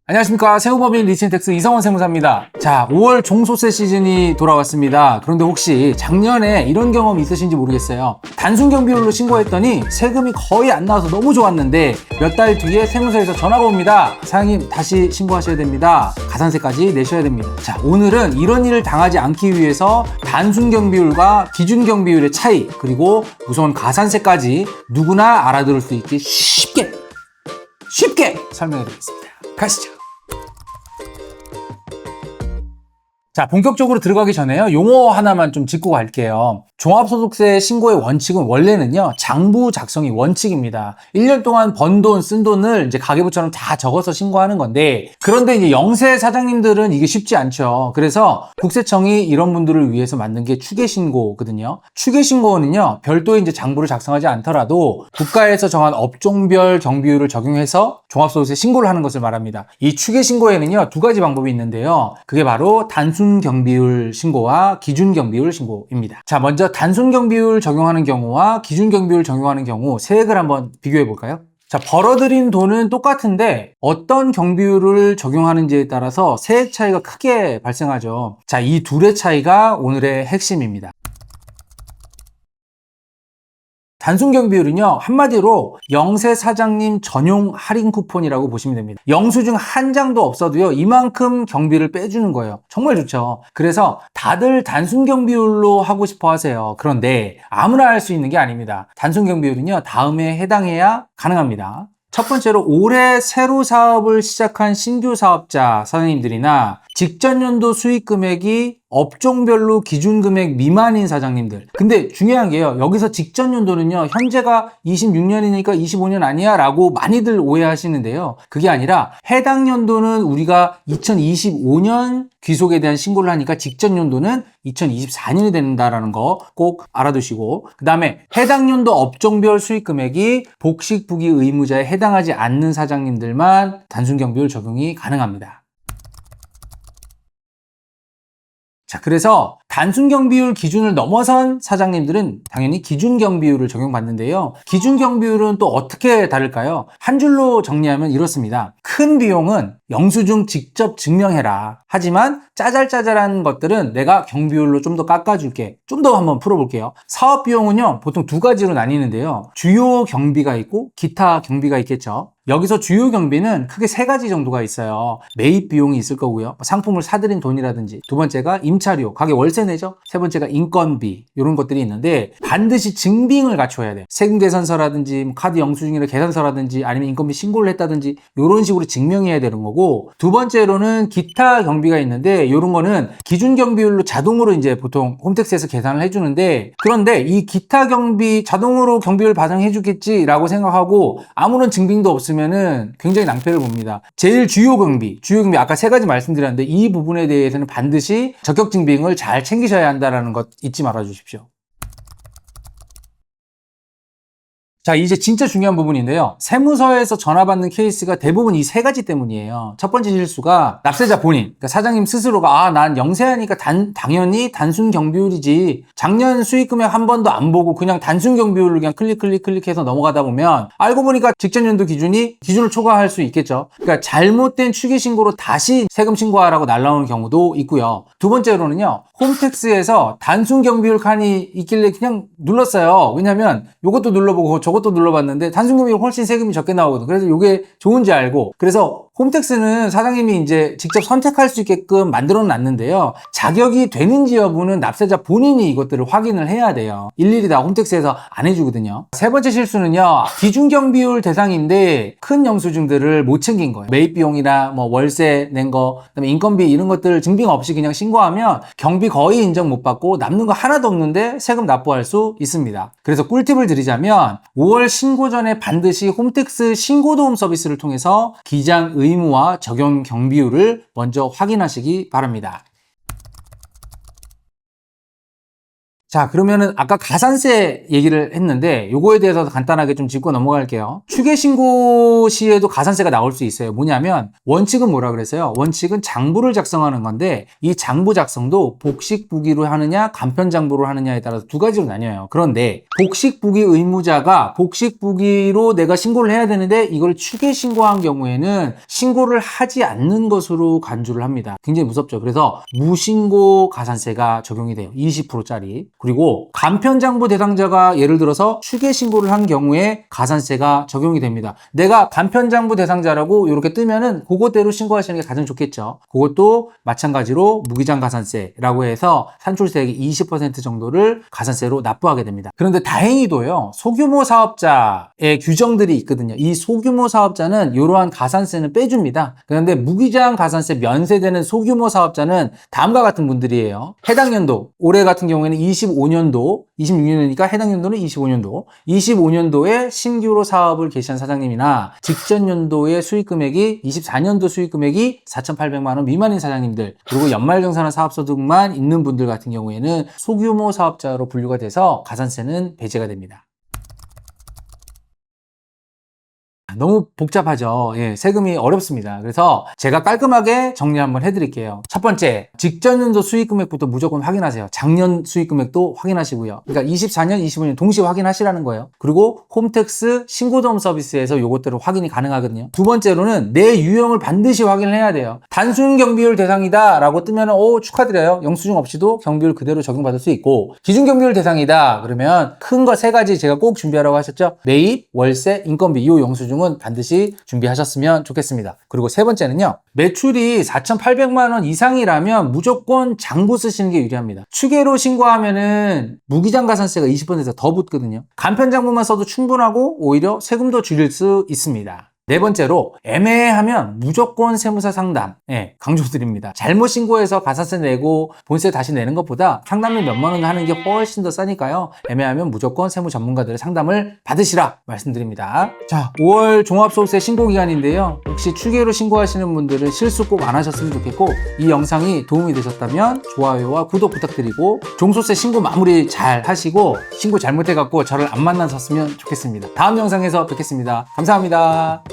안녕하십니까. 세무법인 리치인텍스 이성원 세무사입니다. 자, 5월 종소세 시즌이 돌아왔습니다. 그런데 혹시 작년에 이런 경험 있으신지 모르겠어요. 단순 경비율로 신고했더니 세금이 거의 안 나와서 너무 좋았는데 몇 달 뒤에 세무서에서 전화가 옵니다. 사장님 다시 신고하셔야 됩니다. 가산세까지 내셔야 됩니다. 자, 오늘은 이런 일을 당하지 않기 위해서 단순 경비율과 기준 경비율의 차이, 그리고 무서운 가산세까지 누구나 알아들을 수 있게 쉽게 설명해 드리겠습니다. 가시죠. 자, 본격적으로 들어가기 전에요. 용어 하나만 좀 짚고 갈게요. 종합소득세 신고의 원칙은 원래는요, 장부 작성이 원칙입니다. 1년 동안 번 돈, 쓴 돈을 이제 가계부처럼 다 적어서 신고하는 건데, 그런데 이제 영세 사장님들은 이게 쉽지 않죠. 그래서 국세청이 이런 분들을 위해서 만든 게 추계신고거든요. 추계신고는요, 별도의 이제 장부를 작성하지 않더라도 국가에서 정한 업종별 경비율을 적용해서 종합소득세 신고를 하는 것을 말합니다. 이 추계신고에는요, 두 가지 방법이 있는데요. 그게 바로 단순 경비율 신고와 기준 경비율 신고입니다. 자, 먼저 단순 경비율 적용하는 경우와 기준 경비율 적용하는 경우 세액을 한번 비교해 볼까요? 자, 벌어들인 돈은 똑같은데 어떤 경비율을 적용하는지에 따라서 세액 차이가 크게 발생하죠. 자, 이 둘의 차이가 오늘의 핵심입니다. 단순 경비율은요, 한마디로 영세 사장님 전용 할인 쿠폰이라고 보시면 됩니다. 영수증 한 장도 없어도요, 이만큼 경비를 빼주는 거예요. 정말 좋죠. 그래서 다들 단순 경비율로 하고 싶어 하세요. 그런데 아무나 할 수 있는 게 아닙니다. 단순 경비율은요, 다음에 해당해야 가능합니다. 첫 번째로 올해 새로 사업을 시작한 신규 사업자 사장님들이나 직전 연도 수익 금액이 업종별로 기준 금액 미만인 사장님들. 근데 중요한 게요. 여기서 직전 연도는요. 현재가 26년이니까 25년 아니야? 라고 많이들 오해하시는데요. 그게 아니라 해당 연도는 우리가 2025년 귀속에 대한 신고를 하니까 직전 연도는 2024년이 된다라는 거 꼭 알아두시고, 그 다음에 해당 연도 업종별 수익 금액이 복식부기 의무자에 해당하지 않는 사장님들만 단순 경비율 적용이 가능합니다. 자, 그래서 단순 경비율 기준을 넘어선 사장님들은 당연히 기준 경비율을 적용받는데요. 기준 경비율은 또 어떻게 다를까요? 한 줄로 정리하면 이렇습니다. 큰 비용은 영수증 직접 증명해라. 하지만 짜잘짜잘한 것들은 내가 경비율로 좀 더 깎아줄게. 좀 더 한번 풀어볼게요. 사업 비용은요, 보통 두 가지로 나뉘는데요. 주요 경비가 있고 기타 경비가 있겠죠. 여기서 주요 경비는 크게 세 가지 정도가 있어요. 매입 비용이 있을 거고요. 상품을 사들인 돈이라든지, 두 번째가 임차료, 가게 월세 내죠. 세 번째가 인건비, 이런 것들이 있는데 반드시 증빙을 갖춰야 돼요. 세금 계산서라든지 카드 영수증이나 계산서라든지 아니면 인건비 신고를 했다든지 이런 식으로 증명해야 되는 거고, 두 번째로는 기타 경비가 있는데 이런 거는 기준 경비율로 자동으로 이제 보통 홈택스에서 계산을 해주는데, 그런데 이 기타 경비 자동으로 경비율 반영해 주겠지라고 생각하고 아무런 증빙도 없으면은 굉장히 낭패를 봅니다. 제일 주요 경비 아까 세 가지 말씀드렸는데 이 부분에 대해서는 반드시 적격 증빙을 잘 챙기셔야 한다는 것 잊지 말아 주십시오. 자, 이제 진짜 중요한 부분인데요. 세무서에서 전화받는 케이스가 대부분 이 세 가지 때문이에요. 첫 번째 실수가 납세자 본인, 그러니까 사장님 스스로가 난 영세하니까 당연히 단순 경비율이지, 작년 수익 금액 한 번도 안 보고 그냥 단순 경비율로 그냥 클릭해서 넘어가다 보면 알고 보니까 직전 연도 기준을 초과할 수 있겠죠. 그러니까 잘못된 추계 신고로 다시 세금 신고하라고 날라오는 경우도 있고요. 두 번째로는요, 홈택스에서 단순 경비율 칸이 있길래 그냥 눌렀어요. 왜냐면 이것도 눌러보고 저것도 눌러봤는데 단순 경비율 훨씬 세금이 적게 나오거든. 그래서 이게 좋은지 알고, 그래서 홈택스는 사장님이 이제 직접 선택할 수 있게끔 만들어 놨는데요. 자격이 되는지 여부는 납세자 본인이 이것들을 확인을 해야 돼요. 일일이 다 홈택스에서 안 해주거든요. 세 번째 실수는요, 기준 경비율 대상인데 큰 영수증들을 못 챙긴 거예요. 매입 비용이나 뭐 월세 낸 거, 그다음에 인건비 이런 것들 증빙 없이 그냥 신고하면 경비 거의 인정 못 받고 남는 거 하나도 없는데 세금 납부할 수 있습니다. 그래서 꿀팁을 드리자면 5월 신고 전에 반드시 홈택스 신고도움 서비스를 통해서 기장 의무와 적용 경비율을 먼저 확인하시기 바랍니다. 자, 그러면은 아까 가산세 얘기를 했는데 요거에 대해서 간단하게 좀 짚고 넘어갈게요. 추계신고 시에도 가산세가 나올 수 있어요. 뭐냐면 원칙은 뭐라 그랬어요? 원칙은 장부를 작성하는 건데 이 장부 작성도 복식부기로 하느냐 간편장부로 하느냐에 따라서 두 가지로 나뉘어요. 그런데 복식부기 의무자가 복식부기로 내가 신고를 해야 되는데 이걸 추계신고한 경우에는 신고를 하지 않는 것으로 간주를 합니다. 굉장히 무섭죠. 그래서 무신고 가산세가 적용이 돼요. 20%짜리. 그리고 간편장부 대상자가 예를 들어서 추계신고를 한 경우에 가산세가 적용이 됩니다. 내가 간편장부 대상자라고 이렇게 뜨면은 그거대로 신고하시는 게 가장 좋겠죠. 그것도 마찬가지로 무기장 가산세라고 해서 산출세액의 20% 정도를 가산세로 납부하게 됩니다. 그런데 다행히도요, 소규모 사업자의 규정들이 있거든요. 이 소규모 사업자는 이러한 가산세는 빼줍니다. 그런데 무기장 가산세 면세되는 소규모 사업자는 다음과 같은 분들이에요. 해당 연도, 올해 같은 경우에는 25년도, 26년이니까 해당 연도는 25년도, 25년도에 신규로 사업을 개시한 사장님이나 직전 연도의 수익 금액이 24년도 수익 금액이 4,800만 원 미만인 사장님들, 그리고 연말정산한 사업소득만 있는 분들 같은 경우에는 소규모 사업자로 분류가 돼서 가산세는 배제가 됩니다. 너무 복잡하죠. 예, 세금이 어렵습니다. 그래서 제가 깔끔하게 정리 한번 해드릴게요. 첫 번째, 직전 연도 수익 금액부터 무조건 확인하세요. 작년 수익 금액도 확인하시고요. 그러니까 24년, 25년 동시에 확인하시라는 거예요. 그리고 홈택스 신고도움 서비스에서 요것들을 확인이 가능하거든요. 두 번째로는 내 유형을 반드시 확인을 해야 돼요. 단순 경비율 대상이다 라고 뜨면 축하드려요. 영수증 없이도 경비율 그대로 적용받을 수 있고, 기준 경비율 대상이다 그러면 큰 거 세 가지 제가 꼭 준비하라고 하셨죠. 매입, 월세, 인건비 이 영수증은 반드시 준비하셨으면 좋겠습니다. 그리고 세 번째는요, 매출이 4,800만 원 이상이라면 무조건 장부 쓰시는 게 유리합니다. 추계로 신고하면은 무기장 가산세가 20%에서 더 붙거든요. 간편장부만 써도 충분하고 오히려 세금도 줄일 수 있습니다. 네 번째로, 애매하면 무조건 세무사 상담, 강조드립니다. 잘못 신고해서 가산세 내고 본세 다시 내는 것보다 상담료 몇만 원 하는 게 훨씬 더 싸니까요. 애매하면 무조건 세무 전문가들의 상담을 받으시라 말씀드립니다. 자, 5월 종합소득세 신고기간인데요. 혹시 추계로 신고하시는 분들은 실수 꼭 안 하셨으면 좋겠고, 이 영상이 도움이 되셨다면 좋아요와 구독 부탁드리고, 종소세 신고 마무리 잘 하시고 신고 잘못해갖고 저를 안 만나셨으면 좋겠습니다. 다음 영상에서 뵙겠습니다. 감사합니다.